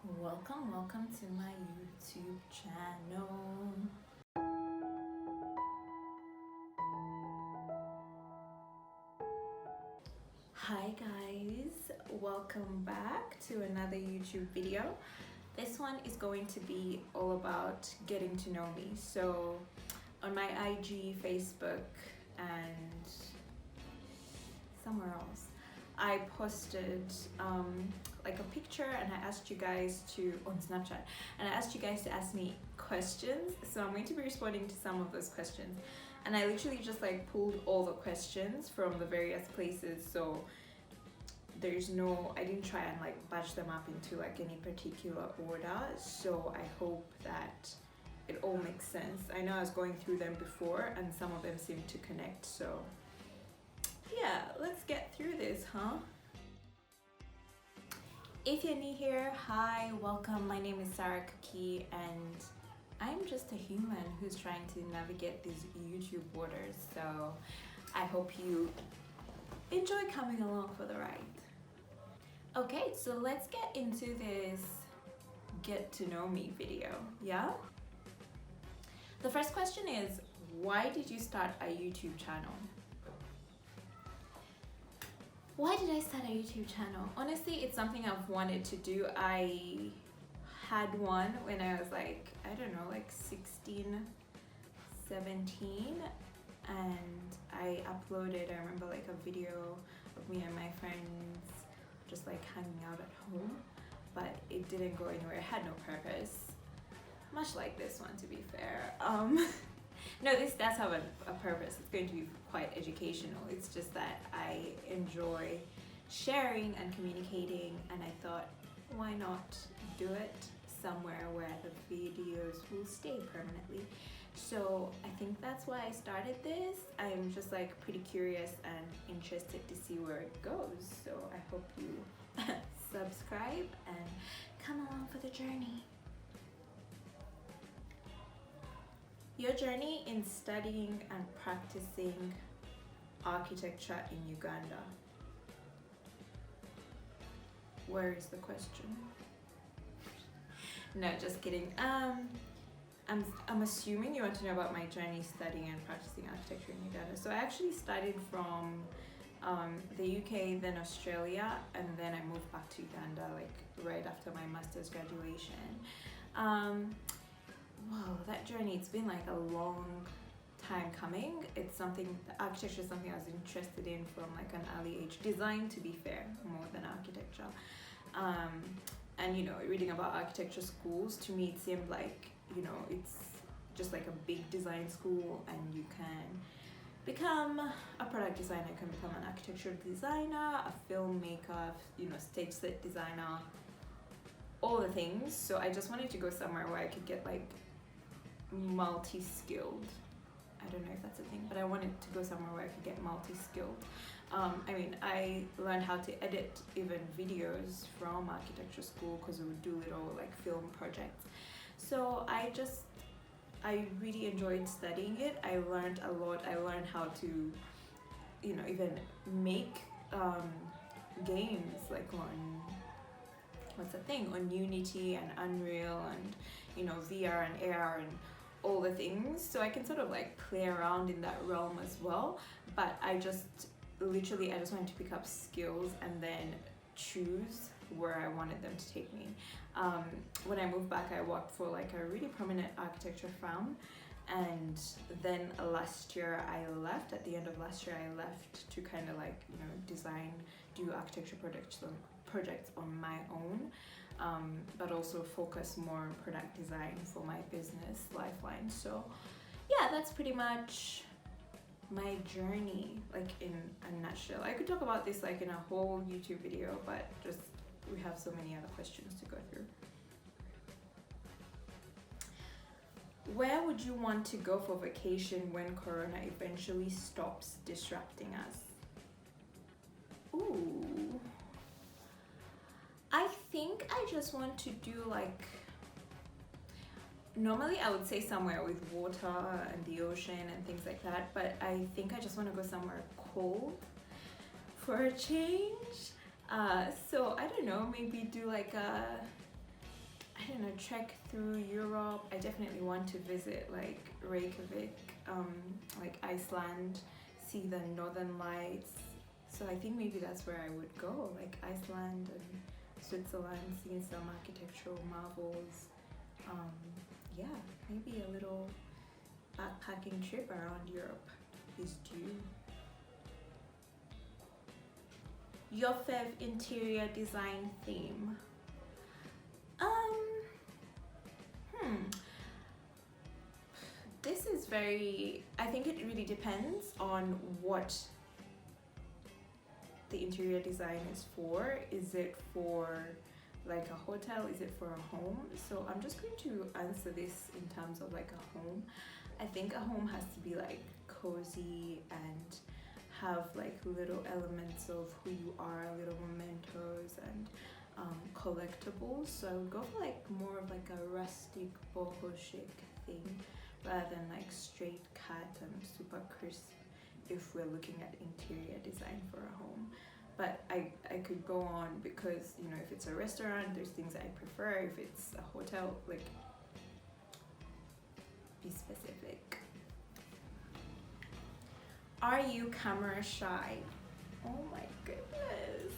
Welcome to my YouTube channel. Hi guys, welcome back to another YouTube video. This one is going to be all about getting to know me. So on my IG, Facebook, and somewhere else, I posted like a picture and I asked you guys to, on Snapchat, and I asked you guys to ask me questions. So I'm going to be responding to some of those questions. And I literally just like pulled all the questions from the various places. So I didn't try and like batch them up into like any particular order. So I hope that it all makes sense. I know I was going through them before and some of them seem to connect. So yeah, let's get through this, huh? If you're new here, hi, welcome. My name is Sarah Kukie and I'm just a human who's trying to navigate these YouTube waters. So I hope you enjoy coming along for the ride. Okay, so let's get into this get to know me video, yeah? The first question is, why did you start a YouTube channel? Why did I start a YouTube channel? Honestly, it's something I've wanted to do. I had one when I was like, I don't know, like 16, 17, and I uploaded, I remember like a video of me and my friends just like hanging out at home, but it didn't go anywhere. It had no purpose, much like this one, to be fair. No, this does have a purpose. It's going to be quite educational. It's just that I enjoy sharing and communicating, and I thought, why not do it somewhere where the videos will stay permanently. So I think that's why I started this. I'm just like pretty curious and interested to see where it goes. So I hope you subscribe and come along for the journey. Your journey in studying and practicing architecture in Uganda. Where is the question? No, just kidding. I'm assuming you want to know about my journey studying and practicing architecture in Uganda. So I actually studied from the UK, then Australia, and then I moved back to Uganda like right after my master's graduation. Wow, that journey, it's been like a long time coming. It's something, architecture is something I was interested in from like an early age. Design, to be fair, more than architecture. And you know, reading about architecture schools, to me it seemed like, you know, it's just like a big design school and you can become a product designer, you can become an architectural designer, a filmmaker, you know, stage set designer, all the things. So I just wanted to go somewhere where I could get like multi-skilled. I don't know if that's a thing, but I wanted to go somewhere where I could get multi-skilled. I mean, I learned how to edit even videos from architecture school because we would do little like film projects. So I really enjoyed studying it. I learned a lot. I learned how to, you know, even make games like on, what's the thing, on Unity and Unreal and, you know, VR and AR and all the things. So I can sort of like play around in that realm as well. But I just wanted to pick up skills and then choose where I wanted them to take me. When I moved back, I worked for like a really prominent architecture firm, and then last year I left. At the end of last year I left to kind of like, you know, do architecture projects on my own, but also focus more on product design for my business, Lifeline. So yeah, that's pretty much my journey, like in a nutshell. I could talk about this like in a whole YouTube video, but just we have so many other questions to go through. Where would you want to go for vacation when Corona eventually stops disrupting us? Ooh, I think I just want to do like, normally I would say somewhere with water and the ocean and things like that, but I think I just want to go somewhere cold for a change. So I don't know, maybe do like a I don't know, trek through Europe. I definitely want to visit like Reykjavik, like Iceland, see the northern lights. So I think maybe that's where I would go, like Iceland and Switzerland, seeing some architectural marvels. Um, yeah, maybe a little backpacking trip around Europe is due. Your fav interior design theme? This is very, I think it really depends on what the interior design is for. Is it for like a hotel? Is it for a home? So I'm just going to answer this in terms of like a home. I think a home has to be like cozy and have like little elements of who you are, little mementos and collectibles. So I would go for like more of like a rustic boho chic thing rather than like straight cut and super crisp if we're looking at interior design for a home. But I could go on because, you know, if it's a restaurant, there's things I prefer. If it's a hotel, like, be specific. Are you camera shy? Oh my goodness.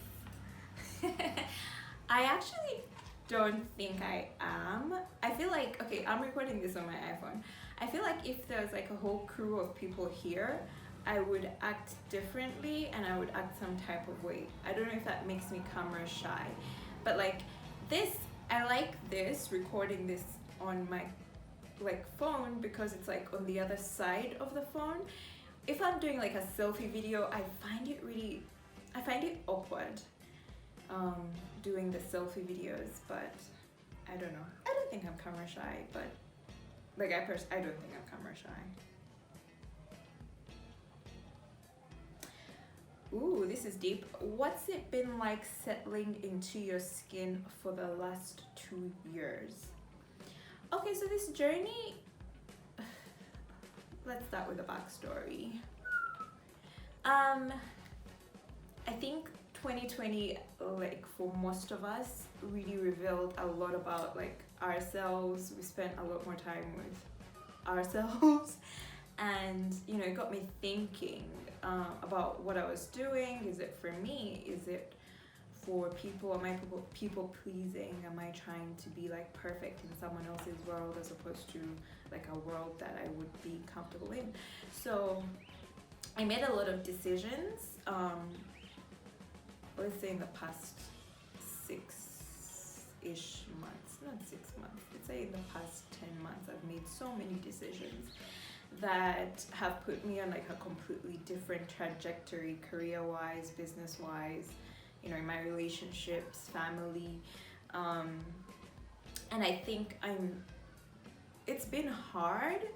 I actually don't think I am. I feel like, okay, I'm recording this on my iPhone. I feel like if there's like a whole crew of people here, I would act differently and I would act some type of way. I don't know if that makes me camera shy, but like this, I like this, recording this on my like phone because it's like on the other side of the phone. If I'm doing like a selfie video, I find it awkward doing the selfie videos, but I don't know. I don't think I'm camera shy, but like I don't think I'm camera shy. Ooh, this is deep. What's it been like settling into your skin for the last 2 years? Okay, so this journey, let's start with a backstory. I think 2020, like for most of us, really revealed a lot about like ourselves. We spent a lot more time with ourselves and, you know, it got me thinking about what I was doing. Is it for me? Is it for people? Am I people pleasing? Am I trying to be like perfect in someone else's world as opposed to like a world that I would be comfortable in? So I made a lot of decisions. Let's say in the past 6-ish months, not 6 months, let's say in the past 10 months, I've made so many decisions that have put me on like a completely different trajectory, career-wise, business-wise, you know, in my relationships, family, and I think it's been hard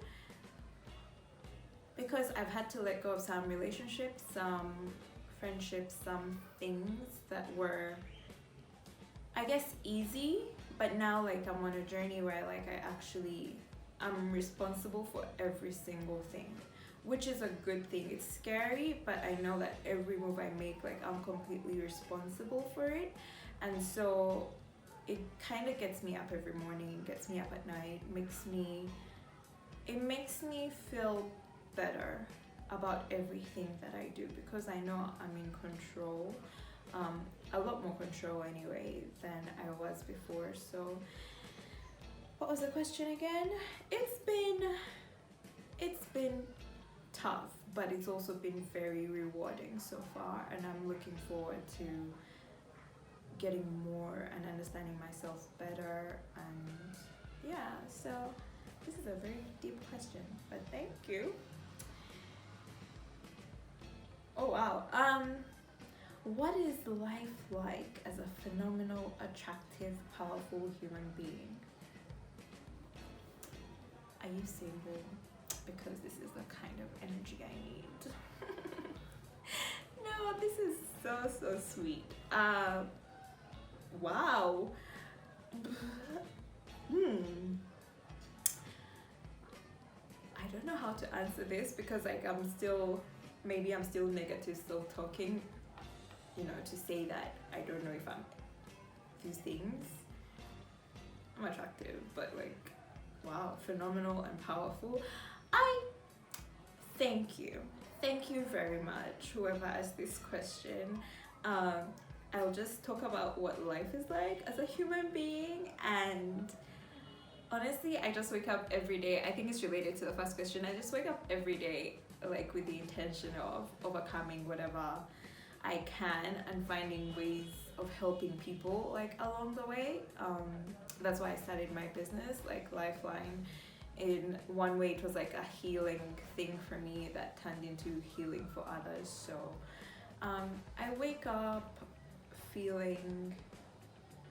because I've had to let go of some relationships, some friendships, some things that were, I guess, easy, but now like I'm on a journey where like I'm responsible for every single thing, which is a good thing. It's scary, but I know that every move I make, like I'm completely responsible for it. And so it kind of gets me up every morning, gets me up at night, it makes me feel better about everything that I do because I know I'm in control, a lot more control anyway than I was before. So what was the question again? It's been tough, but it's also been very rewarding so far, and I'm looking forward to getting more and understanding myself better. And yeah, so this is a very deep question, but thank you. Oh wow. What is life like as a phenomenal, attractive, powerful human being? Are you single? Because this is the kind of energy I need. No, this is so sweet. Wow. I don't know how to answer this because like maybe I'm still negative, still talking, you know, to say that I don't know if I'm these things. I'm attractive, but like, wow, phenomenal and powerful. I thank you. Thank you very much, whoever asked this question. I'll just talk about what life is like as a human being, and honestly, I just wake up every day. I think it's related to the first question. I just wake up every day like with the intention of overcoming whatever I can and finding ways of helping people like along the way. That's why I started my business, like Lifeline. In one way, it was like a healing thing for me that turned into healing for others. So I wake up feeling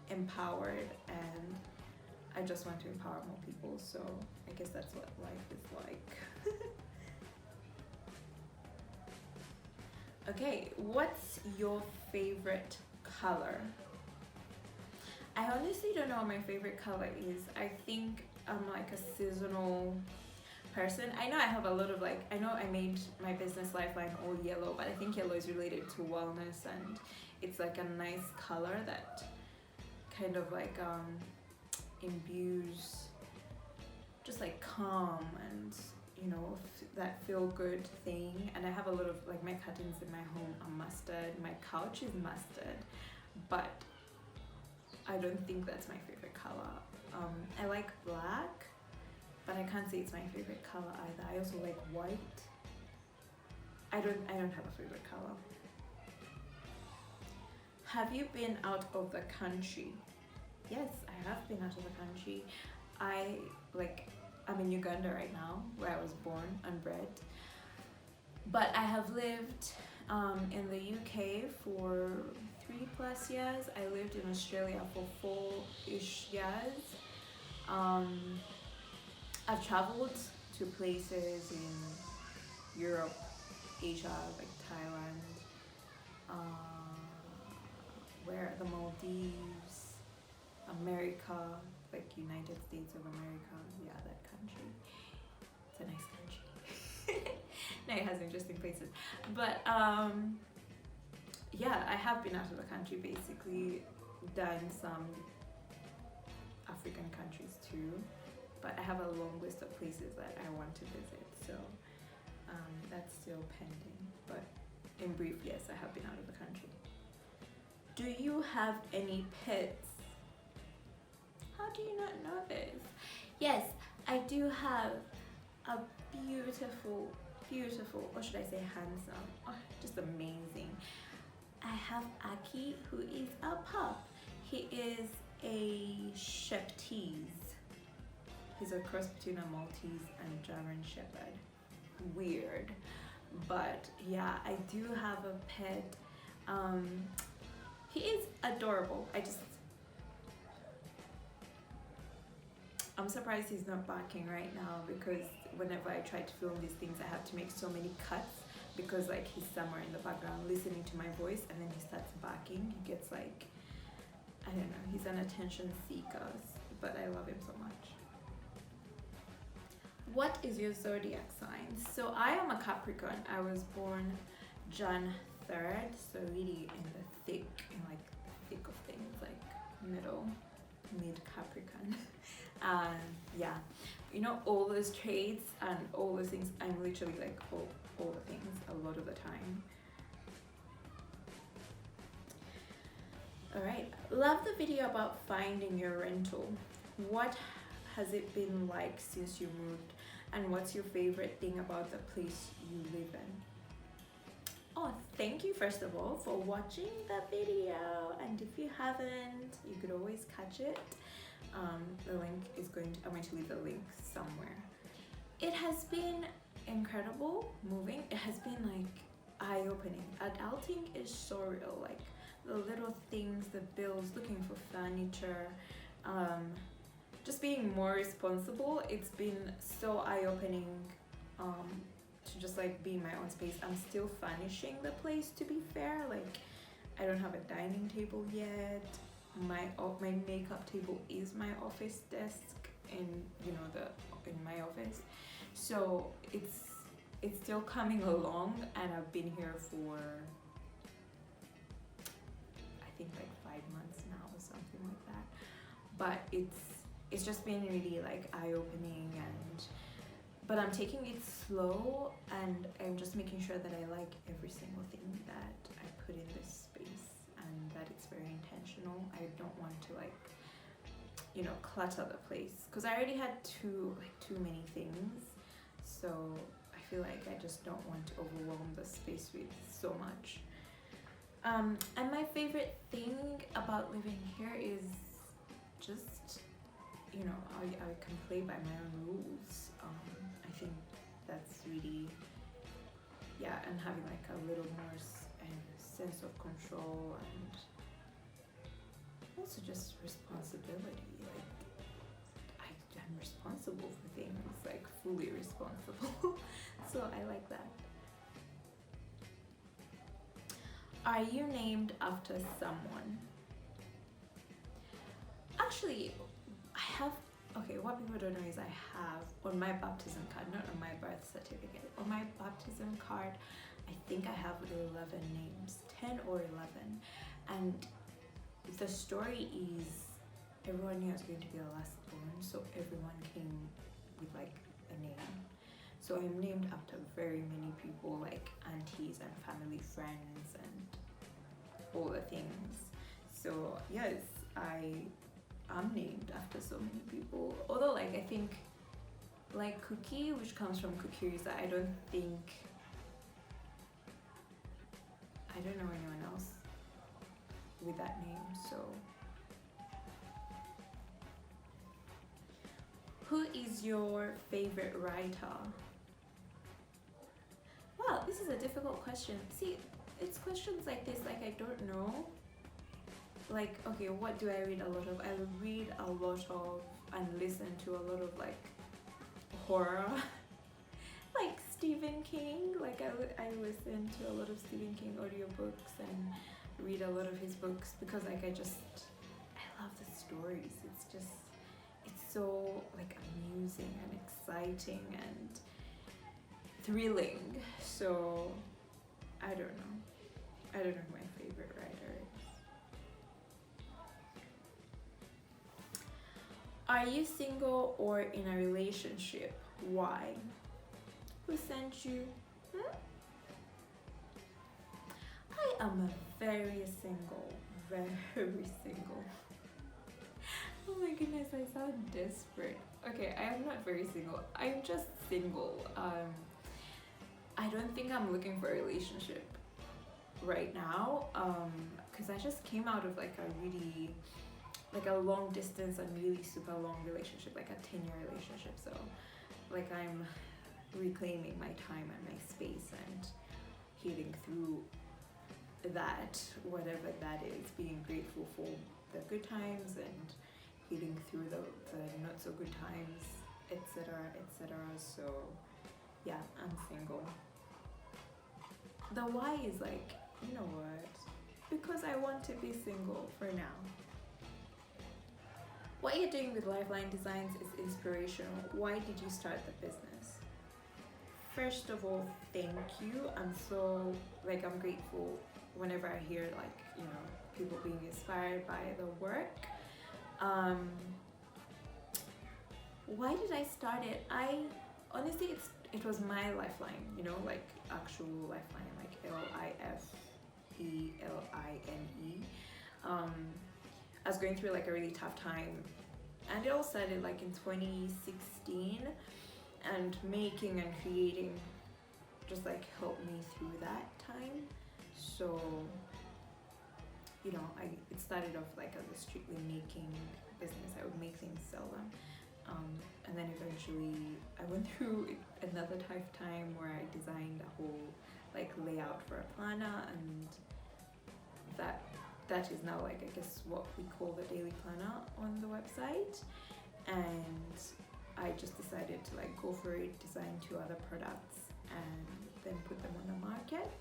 empowered, and I just want to empower more people. So I guess that's what life is like. Okay, what's your favorite color? I honestly don't know what my favorite color is. I think I'm like a seasonal person. I know I have a lot of like, I know I made my business Lifeline all yellow, but I think yellow is related to wellness, and it's like a nice color that kind of like imbues just like calm and, you know, that feel good thing. And I have a lot of like, my curtains in my home are mustard, my couch is mustard, but I don't think that's my favorite color. I like black, but I can't say it's my favorite color either. I also like white. I don't have a favorite color. Have you been out of the country? Yes, I have been out of the country. I'm in Uganda right now, where I was born and bred. But I have lived in the UK for 3+ years. I lived in Australia for 4-ish years. I've traveled to places in Europe, Asia, like Thailand, where the Maldives, America, like United States of America. Yeah, that country. It's a nice country. No, it has interesting places. But yeah, I have been out of the country, basically done some African countries too. But I have a long list of places that I want to visit, so that's still pending. But in brief, yes, I have been out of the country. Do you have any pets? How do you not know this? Yes, I do have a beautiful, or should I say handsome, just amazing. I have Aki, who is a pup. He is a Sheptese. He's a cross between a Maltese and German Shepherd. Weird, but yeah, I do have a pet. He is adorable. I'm surprised he's not barking right now, because whenever I try to film these things, I have to make so many cuts, because like he's somewhere in the background listening to my voice, and then he starts barking. He gets like, I don't know, he's an attention seeker, but I love him so much. What is your zodiac sign? So I am a Capricorn. I was born Jan 3rd, so really in the thick of things, like mid Capricorn. Yeah, you know, all those traits and all those things, I'm literally like all the things a lot of the time. All right, love the video about finding your rental. What has it been like since you moved, and what's your favorite thing about the place you live in? Oh, thank you first of all for watching the video, and if you haven't, you could always catch it. The link is I'm going to leave the link somewhere. It has been incredible moving. It has been like eye-opening. Adulting is surreal, like the little things, the bills, looking for furniture, just being more responsible. It's been so eye-opening to just like be in my own space. I'm still furnishing the place, to be fair. Like, I don't have a dining table yet. My makeup table is my office desk in my office, so it's still coming along, and I've been here for I think like 5 months now or something like that. But it's just been really like eye-opening, and but I'm taking it slow, and I'm just making sure that I like every single thing that I put in this space, and that it's very intentional. I don't want to like, you know, clutter the place, because I already had too many things, so I feel like I just don't want to overwhelm the space with so much. And my favorite thing about living here is just, you know, I can play by my own rules. I think that's really, yeah, and having like a little more sense of control, and also just responsibility. Like I'm responsible for things, like fully responsible. So I like that. Are you named after someone? Actually, I have, okay, what people don't know is I have on my baptism card, not on my birth certificate, on my baptism card, I think I have 11 names, 10 or 11. And the story is everyone knew I was going to be the last born, so everyone came with like a name. So I'm named after very many people, like aunties and family friends and all the things. So yes, I'm named after so many people. Although like I think like Kukie, which comes from Kukie, that I don't know anyone else with that name. So who is your favorite writer? Wow, this is a difficult question. See, it's questions like this, like I don't know. Like, okay, what do I read a lot of? I read a lot of and listen to a lot of like horror. Like Stephen King, like I listen to a lot of Stephen King audiobooks and read a lot of his books, because like I love the stories. It's so like amusing and exciting and thrilling. So I don't know who my favorite writer is. Are you single or in a relationship? Why? Who sent you? I am a very single. Oh my goodness, I sound desperate. Okay, I am not very single. I'm just single. I don't think I'm looking for a relationship right now, because I just came out of like a long distance and really super long relationship, like a 10-year relationship. So like I'm reclaiming my time and my space and healing through that, whatever that is, being grateful for the good times and healing through the not so good times, etc. So yeah, I'm single. The why is like, you know what, because I want to be single for now. What you're doing with Lifeline Designs is inspirational. Why did you start the business? First of all, thank you. I'm grateful whenever I hear like, you know, people being inspired by the work. Why did I start it? I honestly, it was my lifeline, you know, like actual lifeline, like LIFELINE. I was going through like a really tough time, and it all started like in 2016, and making and creating just like helped me through that time. So, you know, it started off like as a strictly making business. I would make things, sell them, and then eventually I went through another tough time where I designed a whole like layout for a planner, and that is now like, I guess, what we call the daily planner on the website. And I just decided to like go for it, design 2 other products, and then put them on the market.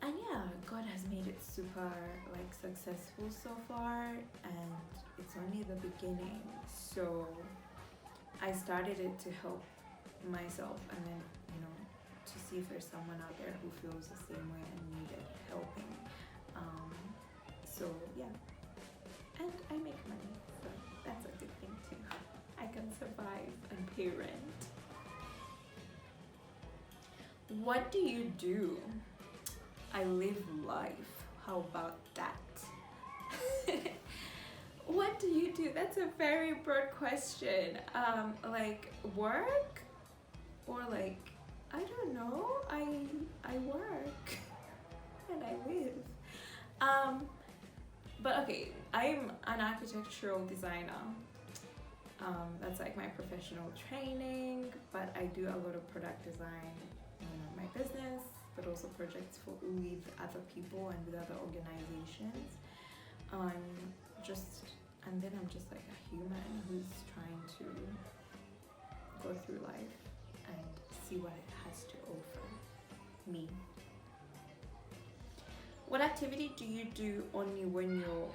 And yeah, God has made it super like successful so far, and it's only the beginning. So I started it to help myself, and then, you know, to see if there's someone out there who feels the same way and needed helping. So yeah, and I make money, so that's a good thing. pay rent. What do you do? I live life. How about that? What do you do? That's a very broad question. Like work, or like, I don't know. I work and I live. But okay, I'm an architectural designer. That's like my professional training, but I do a lot of product design in my business, but also projects with other people and with other organizations. And then I'm just like a human who's trying to go through life and see what it has to offer me. What activity do you do only when you're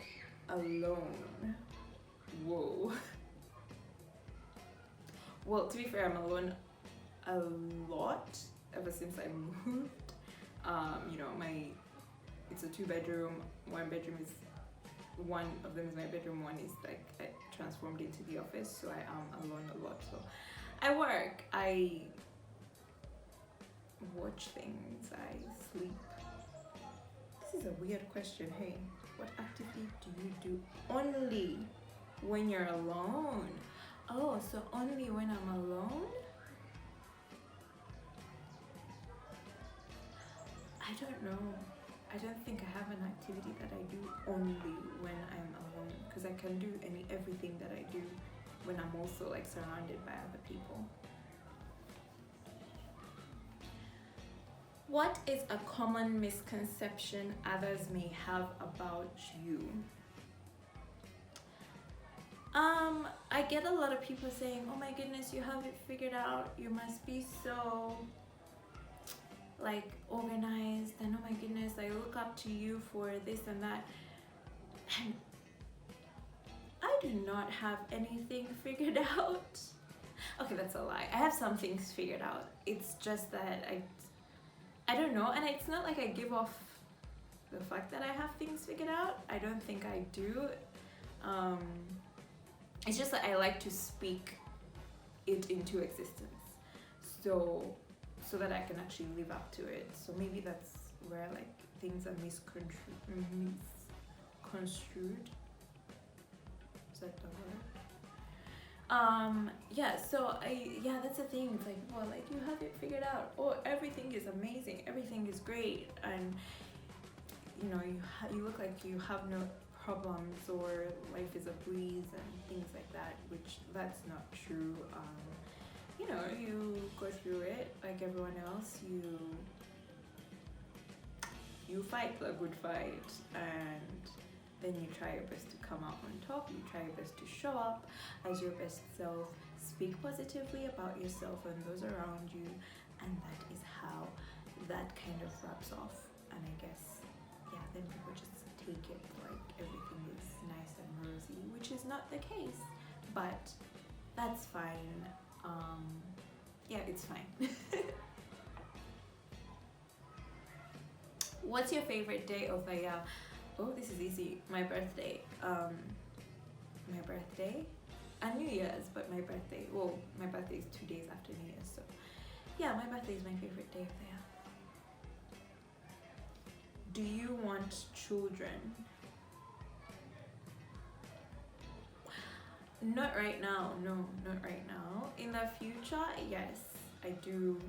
alone? Whoa. Well, to be fair, I'm alone a lot ever since I moved. It's a 2-bedroom. One of them is my bedroom. One is like I transformed into the office, so I am alone a lot. So I work, I watch things, I sleep. This is a weird question. Hey, what activity do you do only when you're alone? Oh, so only when I'm alone? I don't know. I don't think I have an activity that I do only when I'm alone, because I can do everything that I do when I'm also like surrounded by other people. What is a common misconception others may have about you? I get a lot of people saying, oh my goodness, you have it figured out. You must be so like organized, and oh my goodness, I look up to you for this and that. And I do not have anything figured out. Okay, that's a lie. I have some things figured out. It's just that I don't know, and it's not like I give off the fact that I have things figured out. I don't think I do. It's just that I like to speak it into existence, so that I can actually live up to it. So maybe that's where like things are misconstrued. Is that the word? That's the thing. It's like, well, like you have it figured out. Oh, everything is amazing. Everything is great, and you look like you have no problems, or life is a breeze and things like that. Which that's not true. You go through it like everyone else. You fight the good fight, and then you try your best to come out on top. You try your best to show up as your best self, speak positively about yourself and those around you, and that is how that kind of wraps off. And I guess, then people just take it like everything is nice and rosy, which is not the case, but that's fine. It's fine. What's your favorite day of the year? Oh, this is easy. My birthday. And New Year's, but my birthday. Well, my birthday is 2 days after New Year's, so yeah, my birthday is my favorite day of the year. Do you want children? Not right now. No, not right now. In the future, yes, I do.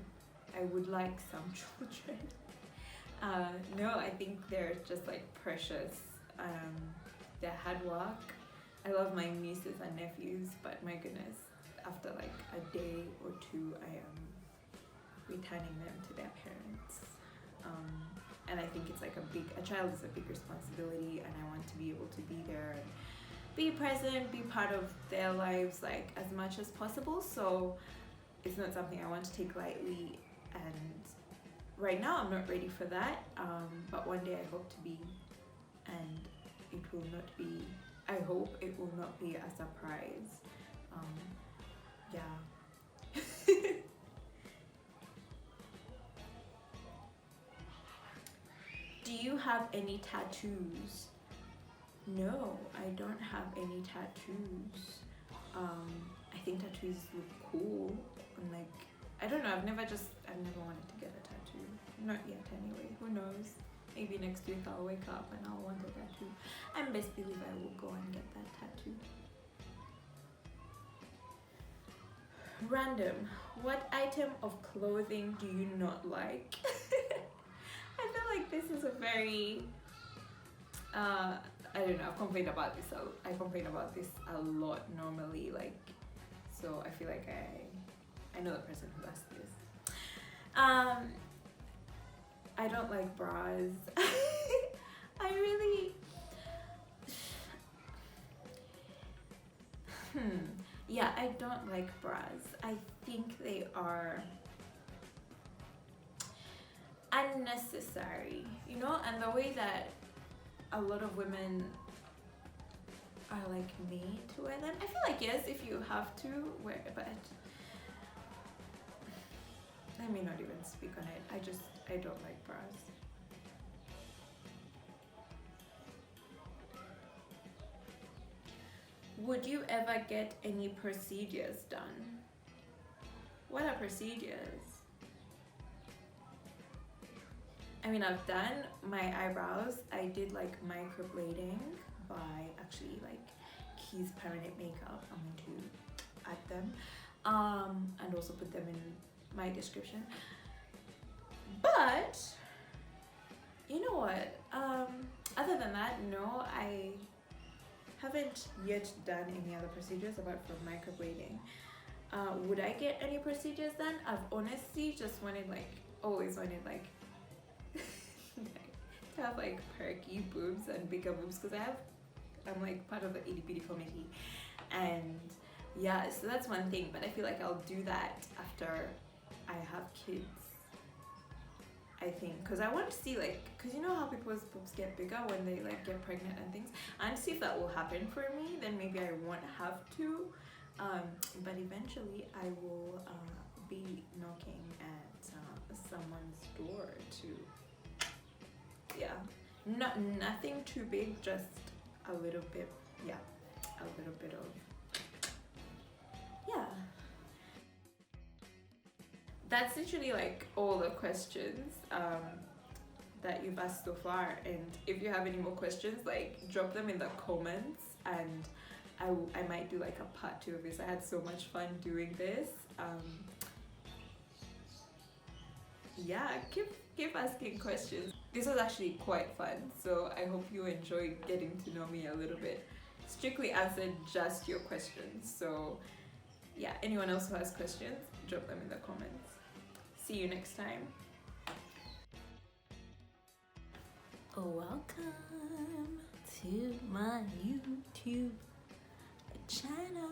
I would like some children. No, I think they're just like precious. They're hard work. I love my nieces and nephews, but my goodness, after like a day or two, I am returning them to their parents. And I think it's like a child is a big responsibility, and I want to be able to be there and be present, be part of their lives like as much as possible. So it's not something I want to take lightly, and right now I'm not ready for that, but one day I hope to be, and it will not be, I hope it will not be a surprise. Do you have any tattoos? No, I don't have any tattoos. I think tattoos look cool, and like I don't know. I've never wanted to get a tattoo. Not yet, anyway. Who knows? Maybe next week I'll wake up and I'll want a tattoo. And best believe I will go and get that tattoo. Random. What item of clothing do you not like? I feel like this is a very I don't know, I complain about this a lot normally, like, so I feel like I know the person who asked this. I don't like bras. I really yeah, I don't like bras. I think they are unnecessary, you know, and the way that a lot of women are like made to wear them. I feel like yes, if you have to wear it, but let me not even speak on it. I don't like bras. Would you ever get any procedures done? What are procedures? I mean, I've done my eyebrows. I did like microblading by actually like Key's Permanent Makeup. I'm going to add them and also put them in my description. But you know what? Other than that, no, I haven't yet done any other procedures apart from microblading. Would I get any procedures done? I've honestly just always wanted like to have like perky boobs and bigger boobs, because I'm like part of the itty bitty committee, and yeah, so that's one thing. But I feel like I'll do that after I have kids, I think, because I want to see, like, because you know how people's boobs get bigger when they like get pregnant and things. I want to see if that will happen for me. Then maybe I won't have to, but eventually I will be knocking at someone's door to, yeah, nothing too big, just a little bit, yeah, a little bit of, yeah. That's literally like all the questions that you've asked so far, and if you have any more questions, like, drop them in the comments, and I might do like a part 2 of this. I had so much fun doing this. Yeah, keep asking questions. This was actually quite fun, so I hope you enjoyed getting to know me a little bit. Strictly answered just your questions, so yeah, anyone else who has questions, drop them in the comments. See you next time. Welcome to my YouTube channel.